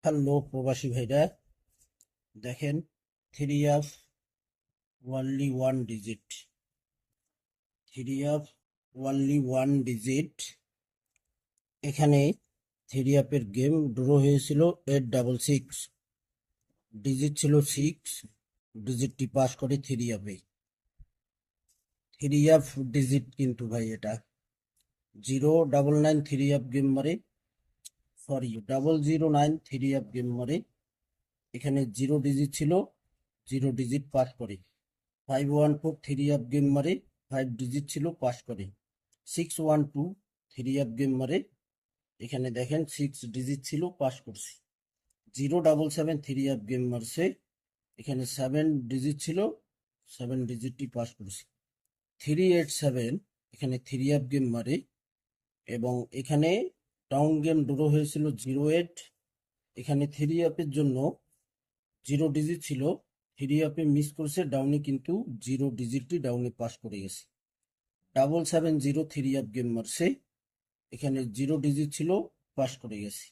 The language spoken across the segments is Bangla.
হ্যালো প্রবাসী ভাইরা, দেখেন three of only one digit, three of only one digit. এখানে থ্রি অফের গেম ড্র হয়েছিল 866, ডিজিট ছিল 6, ডিজিটটি পাস করে থ্রি অফে। থ্রি অফ ডিজিট কিন্তু ভাই এটা 099 থ্রি অফ গেম মারে, সরি 009 থ্রি অফ গেম মারে। এখানে জিরো ডিজিট ছিল, জিরো ডিজিট পাস করে। 514 থ্রি অফ গেম মারে, 5 ডিজিট ছিল, পাস করে। 612 থ্রি অফ গেম মারে, এখানে দেখেন 6 ডিজিট ছিল, পাস করছে। 077 থ্রি অফ গেম মারছে, এখানে 7 ডিজিট ছিল, 7 ডিজিটটি পাস করছে। 387 এখানে থ্রি অফ গেম মারে, এবং এখানে ডাউন গেম ড্র হয়েছিল 08, এখানে থ্রি অফের জন্য জিরো ডিজিট ছিল, থ্রি অফে মিস করছে, ডাউনে কিন্তু জিরো ডিজিটটি ডাউনে পাস করে গেছে। 770 থ্রি অফ গেম মারছে, এখানে জিরো ডিজিট ছিল, পাস করে গেছে।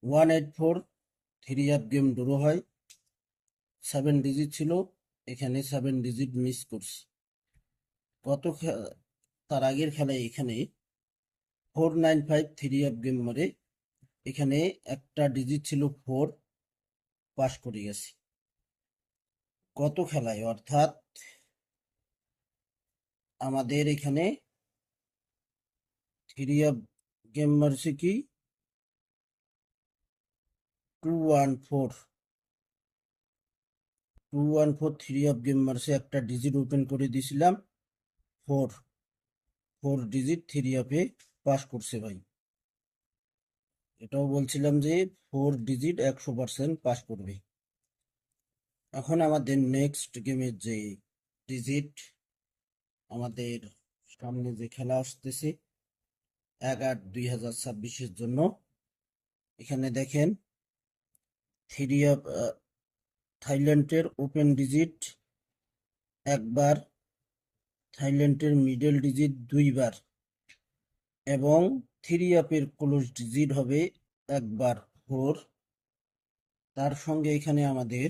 184 থ্রি অফ গেম ড্র হয়, 7 ডিজিট ছিল, এখানে 7 ডিজিট মিস করছে। তার আগের খেলায় এখানে 495 থ্রি অফ গেম মারে, এখানে একটা ডিজিট ছিল 4, পাস করে গেছে। গত খেলায় অর্থাৎ আমাদের এখানে থ্রি অফ গেম মারছে কি 214 থ্রি অফ গেম মারছে, একটা ডিজিট ওপেন করে দিয়েছিলাম 4, 4 ডিজিট থ্রি অফে পাস করছে ভাই। এটাও বলছিলাম যে 4 ডিজিট 100% পাস করবে। এখন আমাদের নেক্সট গেমের যে ডিজিট, আমাদের সামনে যে খেলা আসতেছে 1/8/2026 জন্য, এখানে দেখেন থ্রি অফ থাইল্যান্ডের ওপেন ডিজিট একবার, থাইল্যান্ডের মিডল ডিজিট দুইবার, এবং থ্রি অফের ক্লোজ ডিজিট হবে একবার 4। তার সঙ্গে এখানে আমাদের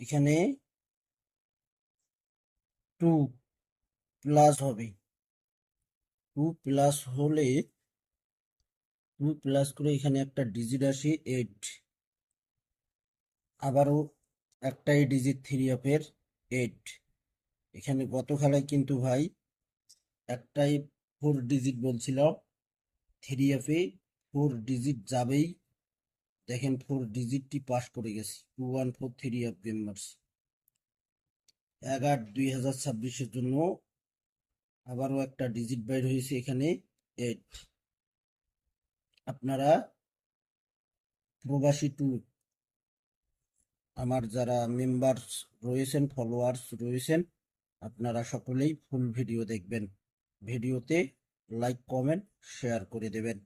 এখানে 2 প্লাস হবে, 2 প্লাস হলে 2 প্লাস করে এখানে একটা ডিজিট আসে 8, আবারও একটাই ডিজিট থ্রি অফের 8। এখানে গত খেলায় কিন্তু ভাই একটাই 4 ডিজিট বলছিল, থ্রি অফে 4 ডিজিট যাবেই, দেখেন 4 ডিজিটটি পাস করে গেছে। 214 থ্রি অফ গেম মারছে। 1/8/2026 জন্য আবারও একটা ডিজিট বাইর হয়েছে, এখানে 8। আপনারা প্রবাসী টু আমার যারা মেম্বার্স রয়েছেন, ফলোয়ার্স রয়েছেন, আপনারা সকলেই ফুল ভিডিও দেখবেন, ভিডিওতে লাইক কমেন্ট শেয়ার করে দেবেন।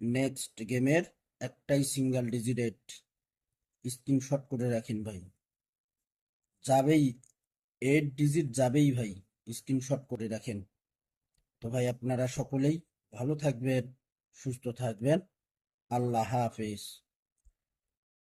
নেক্সট গেমের একটাই সিঙ্গেল ডিজিট 8, স্ক্রিনশট করে রাখেন ভাই, যাবেই 8 ডিজিট যাবেই ভাই, স্ক্রিনশট করে রাখেন। তো ভাই আপনারা সকলেই ভালো থাকবেন, সুস্থ থাকবেন, আল্লাহ হাফেজ।